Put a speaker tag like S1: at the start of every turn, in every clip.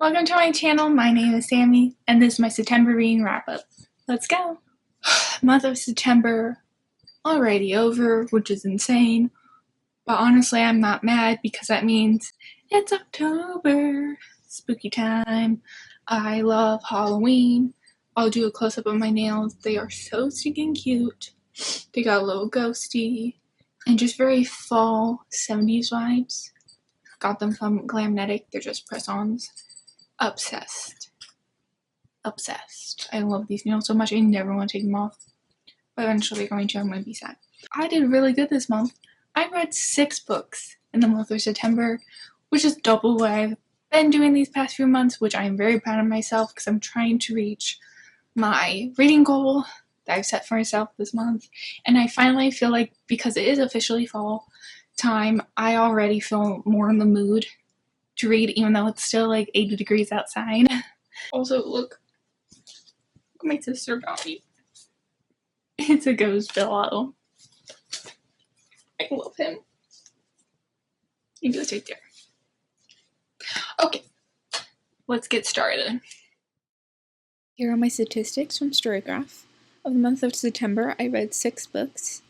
S1: Welcome to my channel. My name is Sami, and this is my September reading wrap-up. Let's go! Month of September already over, which is insane. But honestly, I'm not mad because that means it's October. Spooky time. I love Halloween. I'll do a close-up of my nails. They are so stinking cute. They got a little ghosty and just very fall 70s vibes. Got them from Glamnetic. They're just press-ons. Obsessed. I love these nails so much. I never want to take them off. But eventually I'm going to be sad. I did really good this month. I read 6 books in the month of September, which is double what I've been doing these past few months, which I am very proud of myself because I'm trying to reach my reading goal that I've set for myself this month. And I finally feel like, because it is officially fall time, I already feel more in the mood to read, even though it's still like 80 degrees outside. Also, look what my sister got me. It's a ghost pillow. I love him. He goes right there. Okay, let's get started. Here are my statistics from Storygraph. Of the month of September, I read 6 books,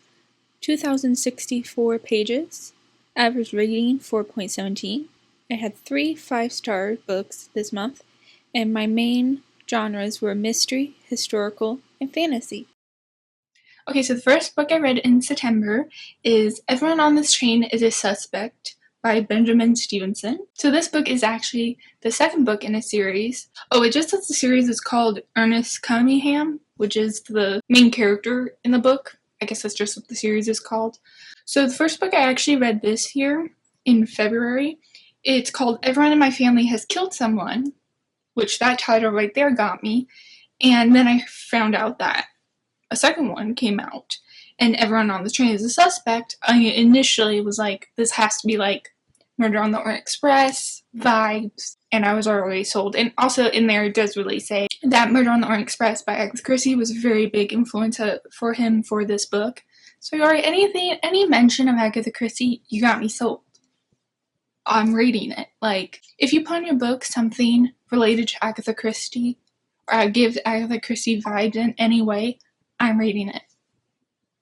S1: 2,064 pages, average rating 4.17. I had 3 5-star books this month, and my main genres were mystery, historical, and fantasy. Okay, so the first book I read in September is Everyone on This Train is a Suspect by Benjamin Stevenson. So this book is actually the second book in a series. Oh, it just says the series is called Ernest Cunningham, which is the main character in the book. I guess that's just what the series is called. So the first book I actually read this year in February. It's called Everyone in My Family Has Killed Someone, which that title right there got me. And then I found out that a second one came out, and Everyone on the Train is a Suspect. I initially was like, this has to be like Murder on the Orient Express vibes, and I was already sold. And also in there it does really say that Murder on the Orient Express by Agatha Christie was a very big influence for him for this book. So any mention of Agatha Christie, you got me sold. I'm reading it. Like, if you put in your book something related to Agatha Christie, or gives Agatha Christie vibes in any way, I'm reading it.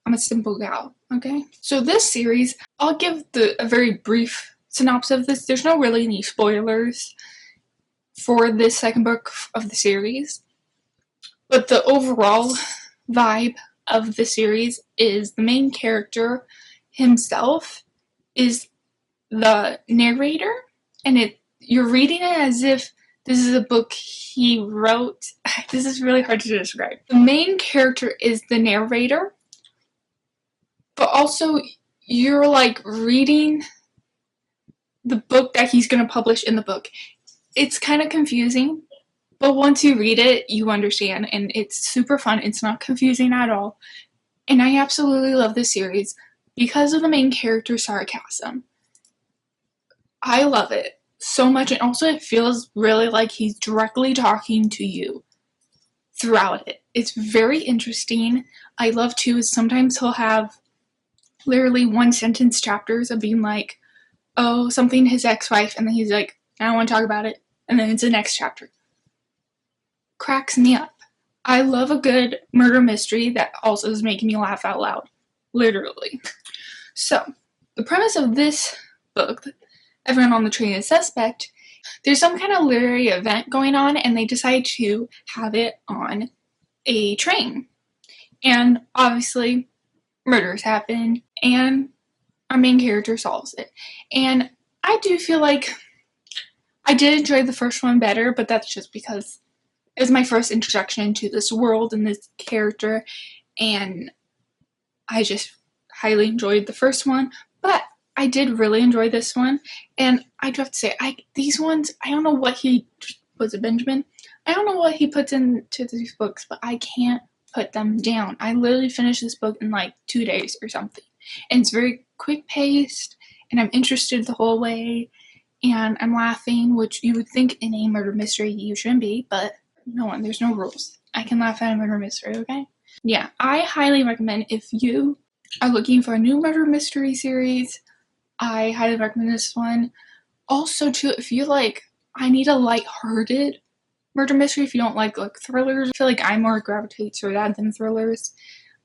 S1: I'm a simple gal, okay? So this series, I'll give a very brief synopsis of this. There's no really any spoilers for this second book of the series, but the overall vibe of the series is the main character himself is the narrator, and you're reading it as if this is a book he wrote. This is really hard to describe. The main character is the narrator, but also you're like reading the book that he's going to publish in the book. It's kind of confusing, but once you read it, you understand, and it's super fun. It's not confusing at all, and I absolutely love this series because of the main character's sarcasm. I love it so much, and also it feels really like he's directly talking to you throughout it. It's very interesting. I love too is sometimes he'll have literally 1-sentence chapters of being like, oh, something his ex-wife, and then he's like, I don't want to talk about it, and then it's the next chapter. Cracks me up. I love a good murder mystery that also is making me laugh out loud. Literally. So, the premise of this book, Everyone on the Train is Suspect, there's some kind of literary event going on, and they decide to have it on a train. And obviously, murders happen, and our main character solves it. And I do feel like I did enjoy the first one better, but that's just because it was my first introduction into this world and this character, and I just highly enjoyed the first one. But I did really enjoy this one, and I do have to say, these ones, I don't know what was it Benjamin? I don't know what he puts into these books, but I can't put them down. I literally finished this book in like 2 days or something, and it's very quick-paced, and I'm interested the whole way, and I'm laughing, which you would think in a murder mystery you shouldn't be, but there's no rules. I can laugh at a murder mystery, okay? Yeah, I highly recommend if you are looking for a new murder mystery series, I highly recommend this one. Also, too, if you like I need a lighthearted murder mystery if you don't like thrillers. I feel like I more gravitate to that than thrillers.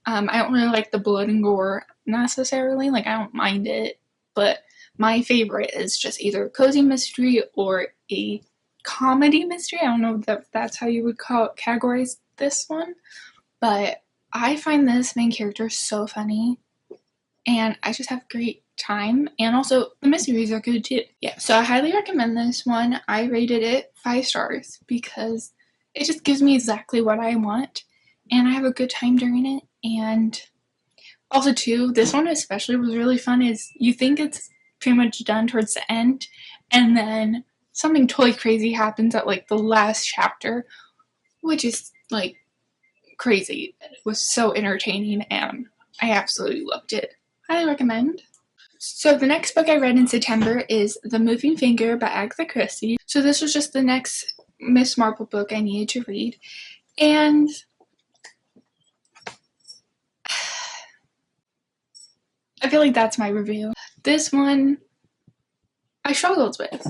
S1: I don't really like the blood and gore necessarily. Like, I don't mind it, but my favorite is just either a cozy mystery or a comedy mystery. I don't know if that's how you would categorize this one, but I find this main character so funny, and I just have a great time, and also the mysteries are good too. Yeah, so I highly recommend this one. I rated it 5 stars because it just gives me exactly what I want, and I have a good time during it. And also too, this one especially was really fun, is you think it's pretty much done towards the end, and then something totally crazy happens at like the last chapter, which is like crazy. It was so entertaining and I absolutely loved it. Highly recommend. So the next book I read in September is The Moving Finger by Agatha Christie. So this was just the next Miss Marple book I needed to read, and I feel like that's my review. This one I struggled with.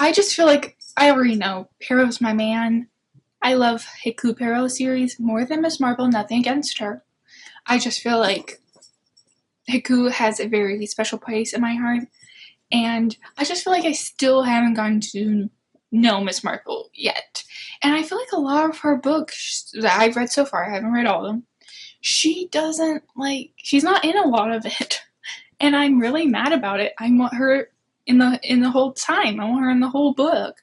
S1: I just feel like I already know Perrow's my man. I love Haiku Perrow series more than Miss Marple, nothing against her. I just feel like Haiku has a very special place in my heart, and I just feel like I still haven't gotten to know Miss Marple yet. And I feel like a lot of her books that I've read so far, I haven't read all of them, she's not in a lot of it. And I'm really mad about it. I want her in the whole time. I want her in the whole book.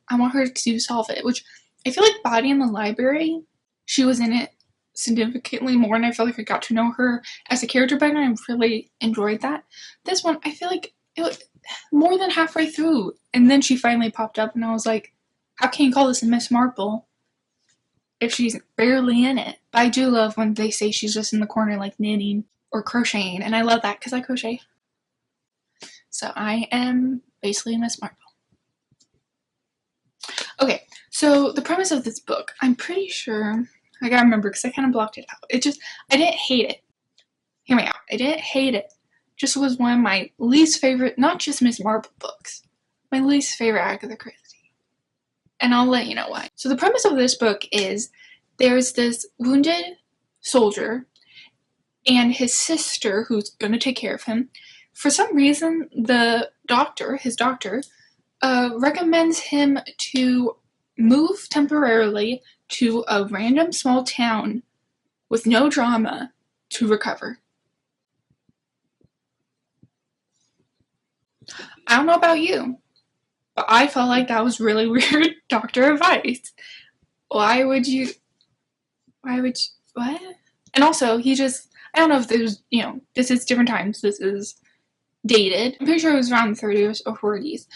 S1: I want her to solve it, which I feel like Body in the Library, she was in it significantly more, and I feel like I got to know her as a character better, and I really enjoyed that. This one, I feel like it was more than halfway through, and then she finally popped up, and I was like, how can you call this a Miss Marple if she's barely in it? But I do love when they say she's just in the corner like knitting or crocheting, and I love that because I crochet. So I am basically Miss Marple. Okay, so the premise of this book, I'm pretty sure, I gotta remember because I kind of blocked it out. I didn't hate it. Hear me out. I didn't hate it. Just was one of my least favorite, not just Miss Marple books, my least favorite Agatha Christie. And I'll let you know why. So the premise of this book is there's this wounded soldier and his sister who's going to take care of him. For some reason, his doctor, recommends him to move temporarily to a random small town with no drama to recover. I don't know about you, but I felt like that was really weird doctor advice. What? And also, I don't know if there's, this is different times, this is dated. I'm pretty sure it was around the 30s or 40s.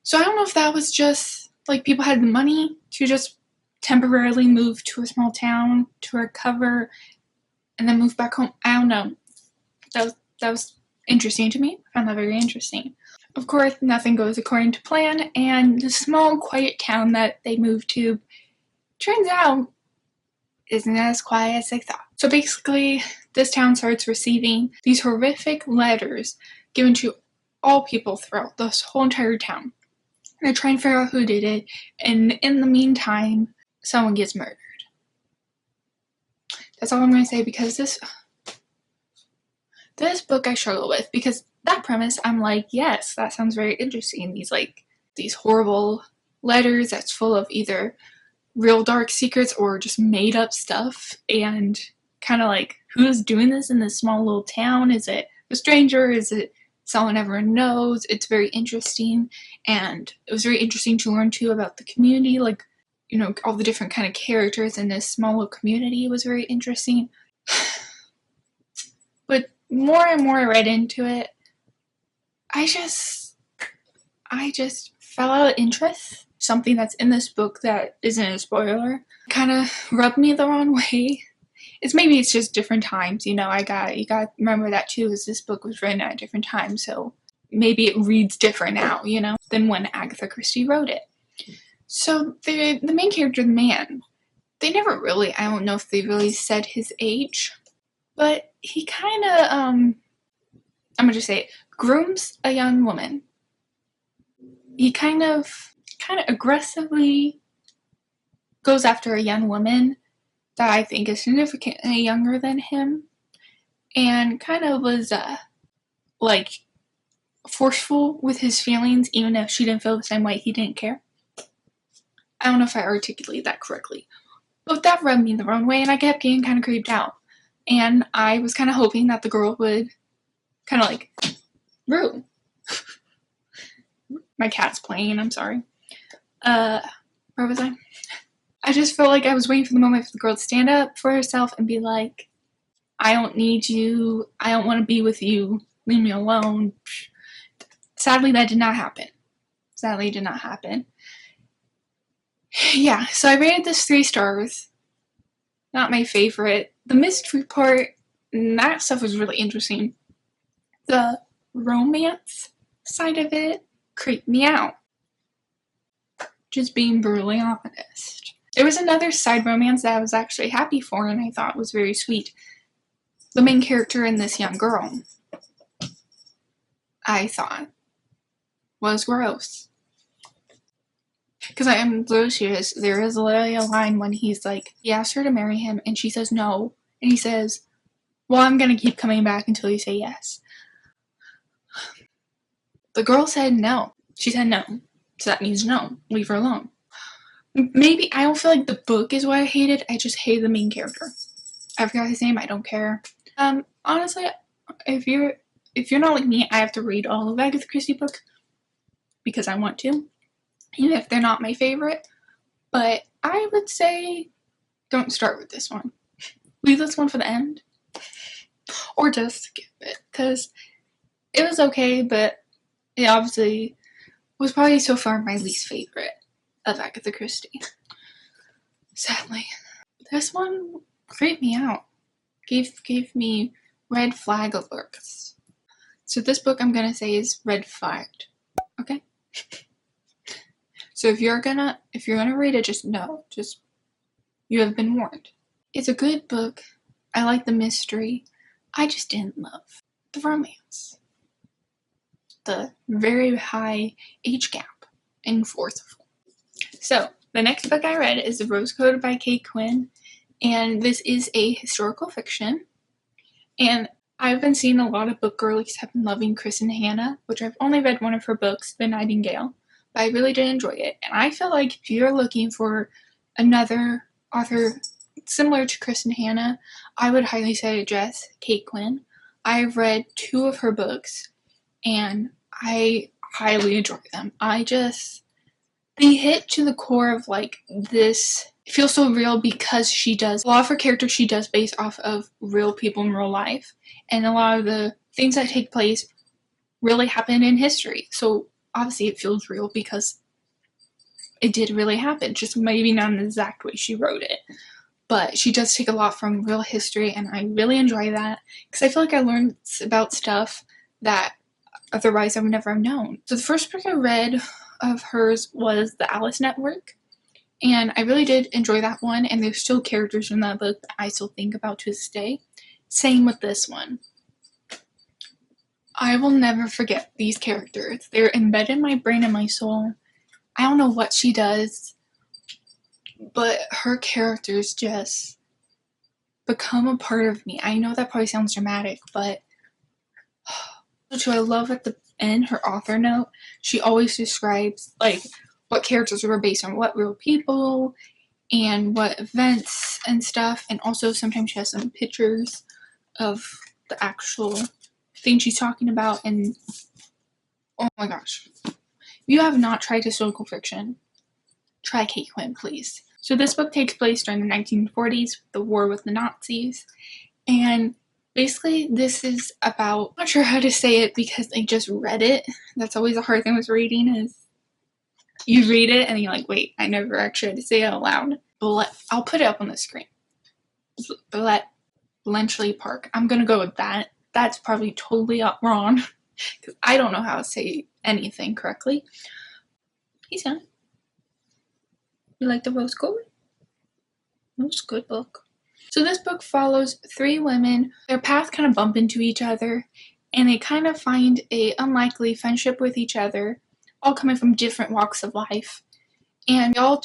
S1: So I don't know if that was just, like, people had the money to just temporarily move to a small town to recover and then move back home. I don't know. That was interesting to me. I found that very interesting. Of course, nothing goes according to plan, and the small, quiet town that they moved to turns out isn't as quiet as they thought. So basically, this town starts receiving these horrific letters given to all people throughout this whole entire town. And they try and figure out who did it, and in the meantime, someone gets murdered. That's all I'm going to say, because this book I struggle with, because that premise, I'm like, yes, that sounds very interesting. These horrible letters that's full of either real dark secrets or just made up stuff, and kind of like, who's doing this in this small little town? Is it a stranger? Is it someone everyone knows? It's very interesting, and it was very interesting to learn too about the community, all the different kind of characters in this small little community was very interesting. But more and more I read into it, I just fell out of interest. Something that's in this book that isn't a spoiler kind of rubbed me the wrong way. Maybe it's just different times, you got to remember that too, is this book was written at a different time, so maybe it reads different now, than when Agatha Christie wrote it. So the main character, the man, they never really, I don't know if they really said his age, but he kind of, I'm going to just say it, grooms a young woman. He kind of kind of aggressively goes after a young woman that I think is significantly younger than him, and kind of was like forceful with his feelings, even if she didn't feel the same way, he didn't care. I don't know if I articulate that correctly, but that rubbed me the wrong way, and I kept getting kind of creeped out. And I was kind of hoping that the girl would kind of like, Rue. My cat's playing, I'm sorry. Where was I? I just felt like I was waiting for the moment for the girl to stand up for herself and be like, I don't need you. I don't want to be with you. Leave me alone. Sadly, that did not happen. Sadly, it did not happen. Yeah, so I rated this 3 stars. Not my favorite. The mystery part, that stuff was really interesting. The romance side of it creeped me out. Just being brutally honest. There was another side romance that I was actually happy for and I thought was very sweet. The main character and this young girl, I thought, was gross. Because I am so serious. There is literally a line when he's like, he asks her to marry him and she says no. And he says, well, I'm going to keep coming back until you say yes. The girl said no. She said no. So that means no. Leave her alone. Maybe, I don't feel like the book is what I hated. I just hated the main character. I forgot his name. I don't care. Honestly, if you're not like me, I have to read all of Agatha Christie books because I want to, even if they're not my favorite. But I would say don't start with this one. Leave this one for the end. Or just skip it. Because it was okay, but it obviously was probably so far my least favorite of Agatha Christie. Sadly. This one creeped me out. Gave me red flag alerts. So this book I'm gonna say is red flagged. Okay? So if you're gonna read it, just know. Just, you have been warned. It's a good book. I like the mystery. I just didn't love the romance. The very high age gap and forceful. So, the next book I read is The Rose Code by Kaye Quinn, and this is a historical fiction. And I've been seeing a lot of book girlies have been loving Kristen Hanna, which I've only read one of her books, The Nightingale, but I really did enjoy it. And I feel like if you're looking for another author similar to Kristen Hanna, I would highly suggest Kaye Quinn. I've read 2 of her books, and I highly enjoy them. They hit to the core of like this. It feels so real because a lot of her characters she does based off of real people in real life. And a lot of the things that take place really happen in history. So obviously it feels real because it did really happen. Just maybe not in the exact way she wrote it. But she does take a lot from real history, and I really enjoy that because I feel like I learned about stuff that otherwise I would never have known. So the first book I read of hers was The Alice Network, and I really did enjoy that one, and there's still characters from that book that I still think about to this day. Same with this one. I will never forget these characters. They're embedded in my brain and my soul. I don't know what she does, but her characters just become a part of me. I know that probably sounds dramatic, but which I love at the end, her author note, she always describes like what characters were based on what real people and what events and stuff, and also sometimes she has some pictures of the actual thing she's talking about. And oh my gosh, if you have not tried historical fiction, try Kaye Quinn, please. So this book takes place during the 1940s, the war with the Nazis, and basically this is about, I'm not sure how to say it because I just read it. That's always a hard thing with reading, is you read it and you're like, wait, I never actually had to say it out loud. I'll put it up on the screen. Bletchley Park. I'm gonna go with that. That's probably totally wrong because I don't know how to say anything correctly. He's done. You like The Rose Code? It was a good book. So this book follows 3 women. Their paths kind of bump into each other, and they kind of find a unlikely friendship with each other, all coming from different walks of life. and they all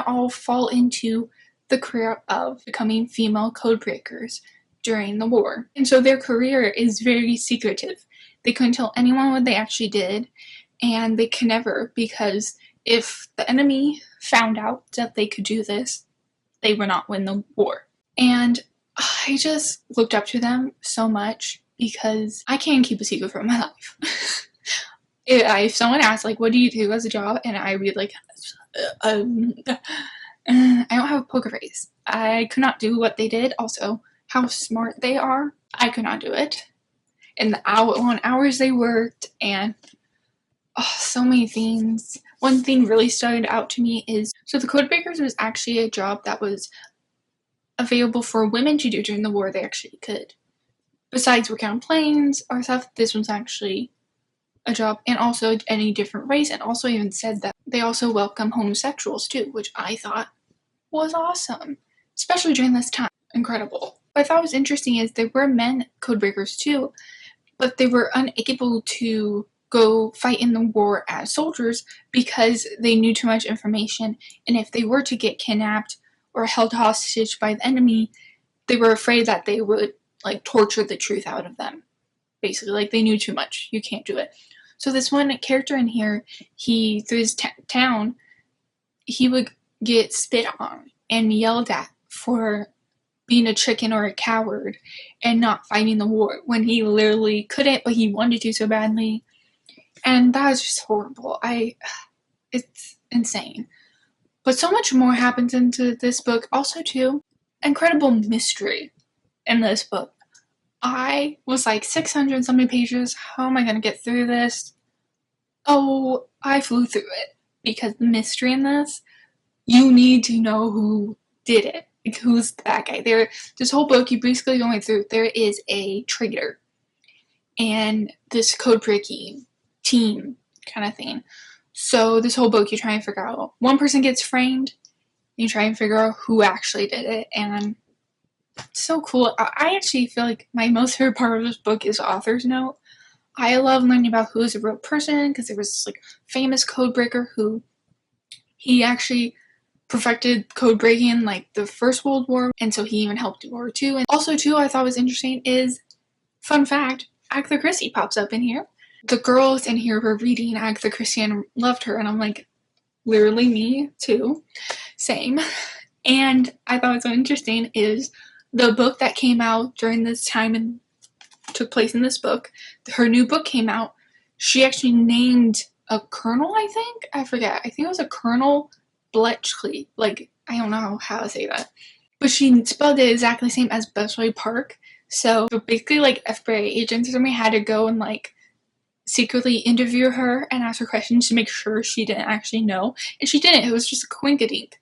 S1: all fall into the career of becoming female code breakers during the war. And so their career is very secretive. They couldn't tell anyone what they actually did, and they can never, because if the enemy found out that they could do this, they would not win the war. And I just looked up to them so much because I can't keep a secret from my life. If someone asks, like, what do you do as a job? And I read, like, I don't have a poker face. I could not do what they did. Also, how smart they are. I could not do it. And the long hours they worked, and so many things. One thing really stood out to me is, so the Codebreakers was actually a job that was available for women to do during the war. They actually could. Besides working on planes or stuff, this was actually a job, and also any different race, and also even said that they also welcome homosexuals too, which I thought was awesome, especially during this time. Incredible. What I thought was interesting is there were men codebreakers too, but they were unable to go fight in the war as soldiers because they knew too much information, and if they were to get kidnapped or held hostage by the enemy, they were afraid that they would torture the truth out of them. Basically, they knew too much. You can't do it. So this one character in here, through his town, he would get spit on and yelled at for being a chicken or a coward and not fighting the war when he literally couldn't, but he wanted to so badly. And that was just horrible. It's insane. But so much more happens into this book. Also, too, incredible mystery in this book. I was 600 something pages. How am I going to get through this? Oh, I flew through it. Because the mystery in this, you need to know who did it. Who's that guy? This whole book, you basically going through, there is a traitor. And this code breaking team kind of thing. So this whole book, you try and figure out, one person gets framed, you try and figure out who actually did it, and so cool. I actually feel like my most favorite part of this book is the author's note. I love learning about who is a real person, because there was this famous code breaker who he actually perfected code breaking the First World War, and so he even helped World War II. And also too, I thought was interesting is, fun fact, Agatha Christie pops up in here. The girls in here were reading Agatha Christie and loved her, and I'm like, literally me too, same. And I thought was so interesting is the book that came out during this time and took place in this book, her new book came out, she actually named a colonel, I think? I forget. I think it was a Colonel Bletchley. I don't know how to say that. But she spelled it exactly the same as Bletchley Park. So basically, FBI agents or something had to go and, secretly interview her and ask her questions to make sure she didn't actually know. And she didn't. It was just a coinkydink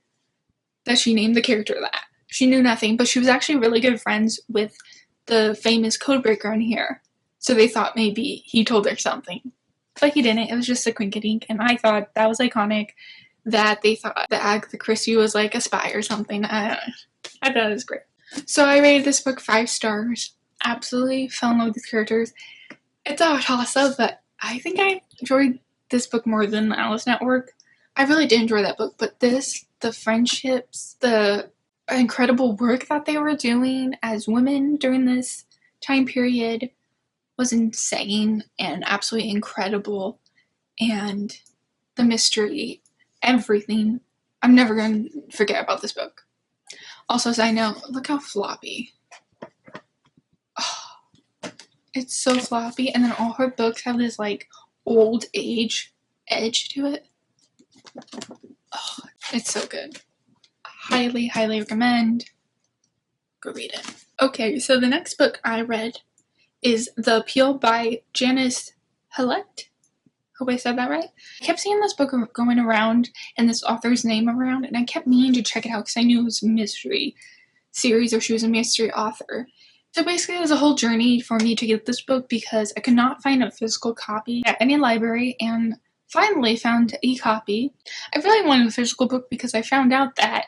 S1: that she named the character that. She knew nothing, but she was actually really good friends with the famous codebreaker in here. So they thought maybe he told her something. But he didn't. It was just a coinkydink. And I thought that was iconic that they thought that Agatha Christie was a spy or something. I thought it was great. So I rated this book 5 stars. Absolutely fell in love with these characters. It's a toss-up, but I think I enjoyed this book more than the Alice Network. I really did enjoy that book, but the friendships, the incredible work that they were doing as women during this time period was insane and absolutely incredible. And the mystery, everything. I'm never going to forget about this book. Also, side note, look how floppy. Oh, it's so floppy, and then all her books have this old age edge to it. Oh, it's so good. Highly, highly recommend. Go read it. Okay, so the next book I read is The Appeal by Janice Hallett. Hope I said that right. I kept seeing this book going around and this author's name around, and I kept meaning to check it out because I knew it was a mystery series or she was a mystery author. So basically it was a whole journey for me to get this book because I could not find a physical copy at any library, and finally found a copy. I really wanted a physical book because I found out that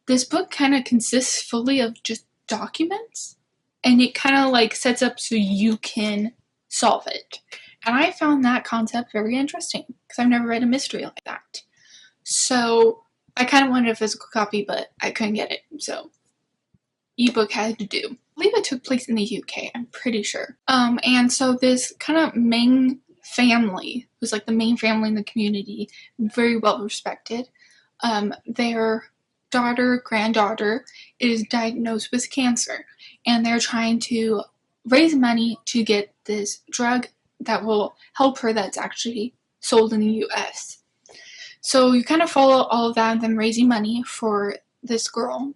S1: this book kind of consists fully of just documents, and it kind of sets up so you can solve it. And I found that concept very interesting because I've never read a mystery like that. So I kind of wanted a physical copy, but I couldn't get it, so ebook had to do. I believe it took place in the UK, I'm pretty sure. And so this kind of Ming family, who's like the main family in the community, very well respected, their granddaughter is diagnosed with cancer, and they're trying to raise money to get this drug that will help her that's actually sold in the US. So you kind of follow all of that, them raising money for this girl,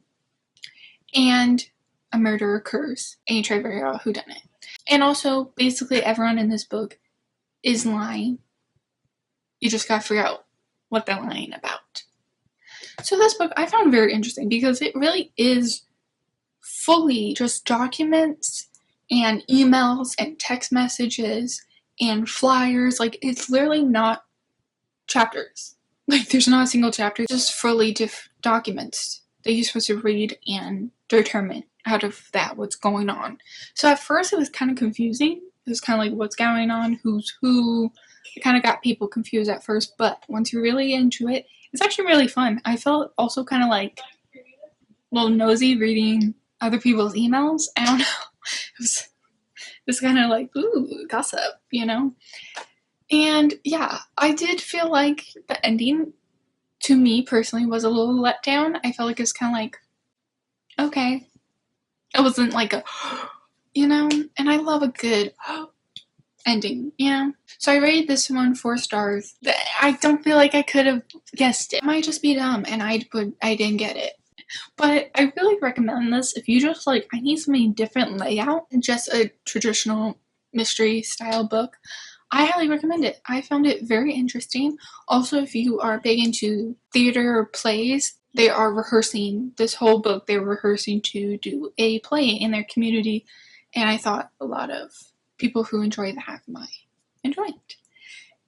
S1: and a murder occurs, and you try to figure out who done it. And also, basically everyone in this book is lying. You just gotta figure out what they're lying about. So this book I found very interesting because it really is fully just documents and emails and text messages and flyers. Like, it's literally not chapters. Like, there's not a single chapter. It's just fully documents that you're supposed to read and determine out of that what's going on. So at first it was kind of confusing. It was kind of like, what's going on, who's who. It kind of got people confused at first, but once you're really into it, it's actually really fun. I felt also kind of like a little nosy reading other people's emails. I don't know. It was kind of like, ooh, gossip, you know? And yeah, I did feel like the ending, to me personally, was a little let down. I felt like it's kind of like, okay. It wasn't like a, you know? And I love a good ending, you know? So I rated this one 4 stars. I don't feel like I could have guessed it. It might just be dumb and I didn't get it. But I really recommend this if you just like, I need something different layout than just a traditional mystery style book. I highly recommend it. I found it very interesting. Also, if you are big into theater or plays, they are rehearsing this whole book. They were rehearsing to do a play in their community, and I thought a lot of people who enjoy that might enjoy it.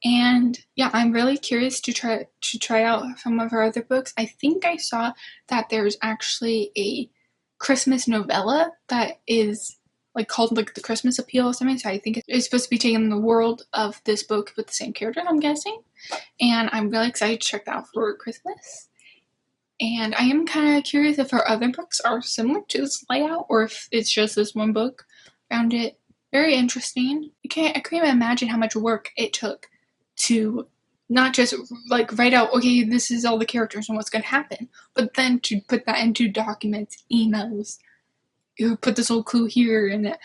S1: And yeah, I'm really curious to try out some of her other books. I think I saw that there's actually a Christmas novella that is like called like The Christmas Appeal or something. So I think it's supposed to be taking the world of this book with the same character, I'm guessing. And I'm really excited to check that out for Christmas. And I am kind of curious if her other books are similar to this layout or if it's just this one book. Found it very interesting. I can't even imagine how much work it took to not just like write out, okay, this is all the characters and what's going to happen, but then to put that into documents, emails, you put this little clue here and that.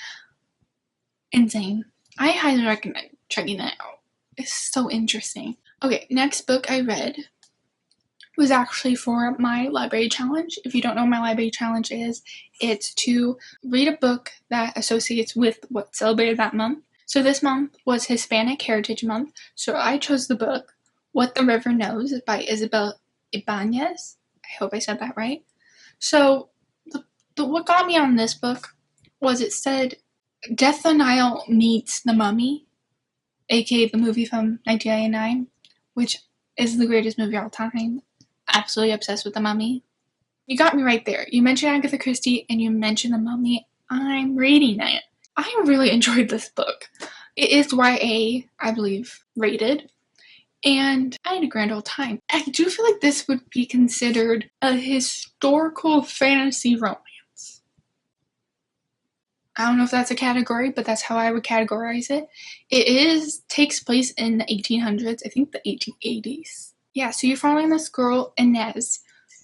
S1: Insane. I highly recommend checking that out. It's so interesting. Okay, next book I read was actually for my library challenge. If you don't know what my library challenge is, it's to read a book that associates with what's celebrated that month. So this month was Hispanic Heritage Month, so I chose the book What the River Knows by Isabel Ibanez. I hope I said that right. So what got me on this book was it said Death on the Nile meets The Mummy, aka the movie from 1999, which is the greatest movie of all time. Absolutely obsessed with The Mummy. You got me right there. You mentioned Agatha Christie and you mentioned The Mummy. I'm reading it. I really enjoyed this book. It is YA, I believe, rated, and I had a grand old time. I do feel like this would be considered a historical fantasy romance. I don't know if that's a category, but that's how I would categorize it. It takes place in the 1800s, I think the 1880s. Yeah, so you're following this girl, Inez,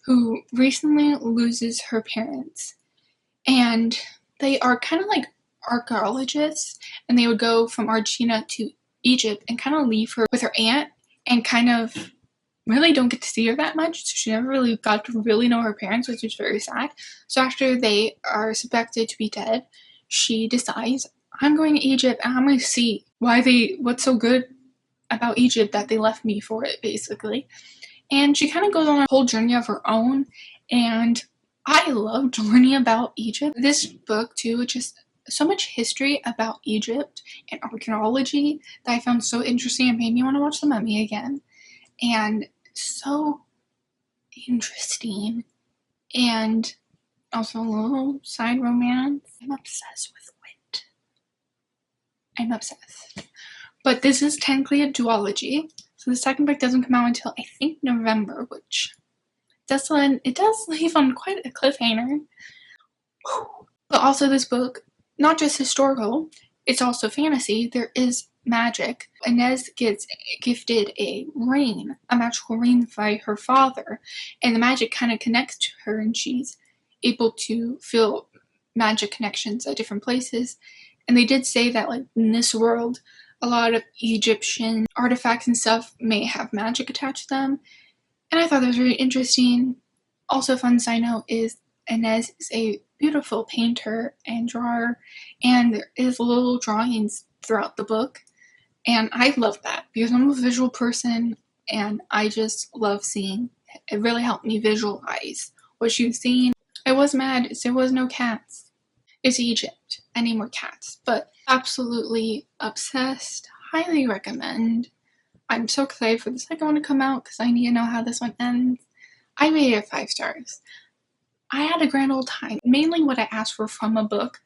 S1: who recently loses her parents, and they are kind of like archaeologists, and they would go from Argentina to Egypt and kind of leave her with her aunt and kind of really don't get to see her that much, so she never really got to really know her parents, which is very sad. So after they are suspected to be dead, she decides, I'm going to Egypt and I'm going to see what's so good about Egypt that they left me for it, basically. And she kind of goes on a whole journey of her own, and I love learning about Egypt. This book too, just so much history about Egypt and archaeology that I found so interesting and made me want to watch The Mummy again. And so interesting. And also a little side romance. I'm obsessed with wit. I'm obsessed. But this is technically a duology. So the second book doesn't come out until I think November, which does leave on quite a cliffhanger. But also this book, not just historical, it's also fantasy. There is magic. Inez gets gifted a magical ring by her father, and the magic kind of connects to her, and she's able to feel magic connections at different places. And they did say that, like, in this world, a lot of Egyptian artifacts and stuff may have magic attached to them. And I thought that was really interesting. Also, a fun side note is Inez is a beautiful painter and drawer, and there is little drawings throughout the book. And I love that because I'm a visual person, and I just love seeing. It really helped me visualize what she was seeing. I was mad there was no cats. It's Egypt. I need more cats. But absolutely obsessed. Highly recommend. I'm so excited for the second one to come out because I need to know how this one ends. I rated it 5 stars. I had a grand old time. Mainly what I asked for from a book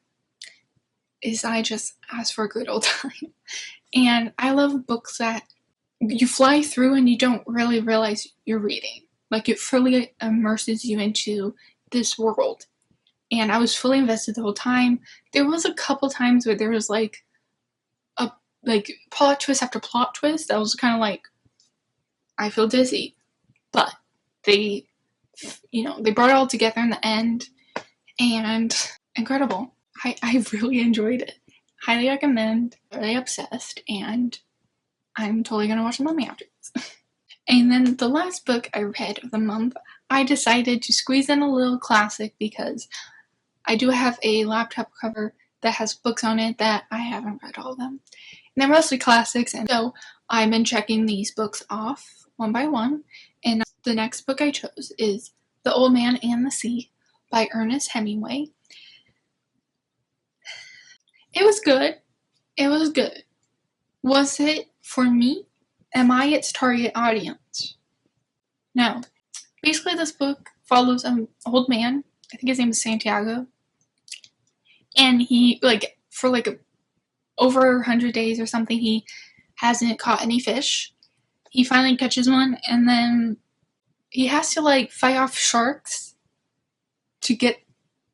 S1: is I just asked for a good old time. And I love books that you fly through and you don't really realize you're reading. Like, it fully immerses you into this world. And I was fully invested the whole time. There was a couple times where there was like a plot twist after plot twist that was kind of like, I feel dizzy. But they brought it all together in the end, and incredible. I really enjoyed it. Highly recommend. Really obsessed, and I'm totally gonna watch the Mummy after this. And then the last book I read of the month, I decided to squeeze in a little classic because I do have a laptop cover that has books on it that I haven't read all of them. And they're mostly classics, and so I've been checking these books off one by one. And the next book I chose is The Old Man and the Sea by Ernest Hemingway. It was good. It was good. Was it for me? Am I its target audience? No. Basically, this book follows an old man. I think his name is Santiago. And he, for over 100 days or something, he hasn't caught any fish. He finally catches one, and then he has to, fight off sharks to get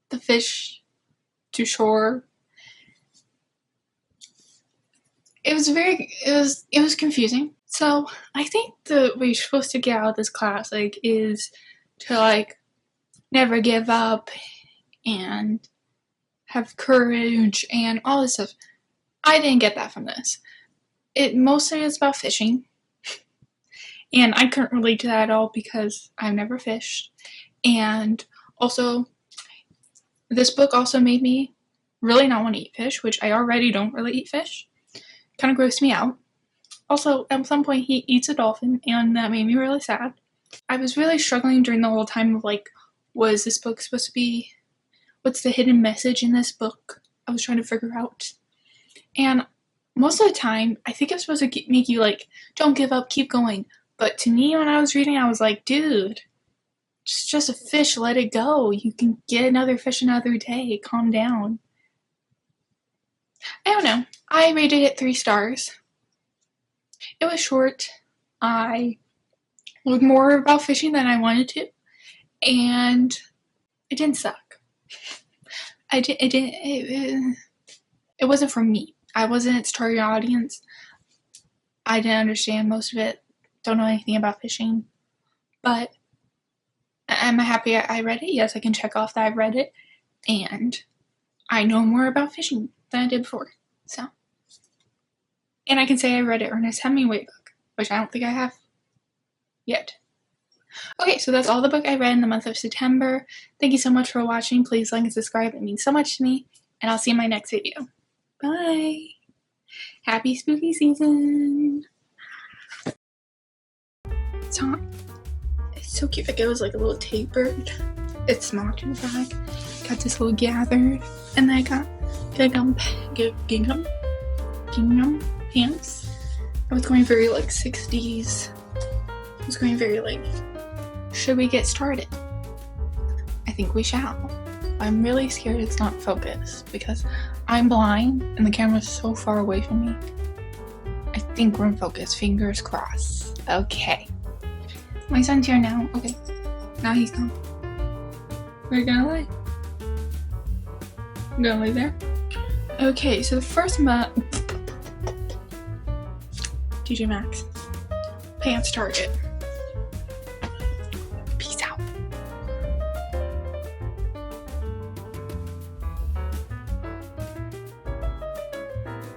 S1: the fish to shore. It was confusing. So I think the way you're supposed to get out of this classic is to never give up and have courage and all this stuff. I didn't get that from this. It mostly is about fishing. And I couldn't relate to that at all because I've never fished. And also, this book also made me really not want to eat fish, which I already don't really eat fish. Kind of grossed me out. Also, at some point, he eats a dolphin, and that made me really sad. I was really struggling during the whole time of, was this book supposed to be? What's the hidden message in this book? I was trying to figure out. And most of the time, I think it was supposed to make you, don't give up, keep going. But to me, when I was reading, I was like, dude, it's just a fish, let it go. You can get another fish another day. Calm down. I don't know. I rated it 3 stars. It was short. I learned more about fishing than I wanted to. And it didn't suck. It wasn't for me. I wasn't its target audience. I didn't understand most of it. Don't know anything about fishing. But am I happy I read it? Yes, I can check off that I read it. And I know more about fishing than I did before. So. And I can say I read an Ernest Hemingway book, which I don't think I have yet. Okay, so that's all the book I read in the month of September. Thank you so much for watching. Please like and subscribe. It means so much to me. And I'll see you in my next video. Bye! Happy spooky season! It's so cute. It was like a little tapered. It's not too bad. Got this little gathered. And then I got gingham pants. I was going very 60s. I was going very should we get started? I think we shall. I'm really scared it's not focused because I'm blind and the camera's so far away from me. I think we're in focus. Fingers crossed. Okay. My son's here now. Okay. Now he's gone. Where are you gonna lay? I'm gonna lay there. Okay, so the first TJ Maxx. Pants Target.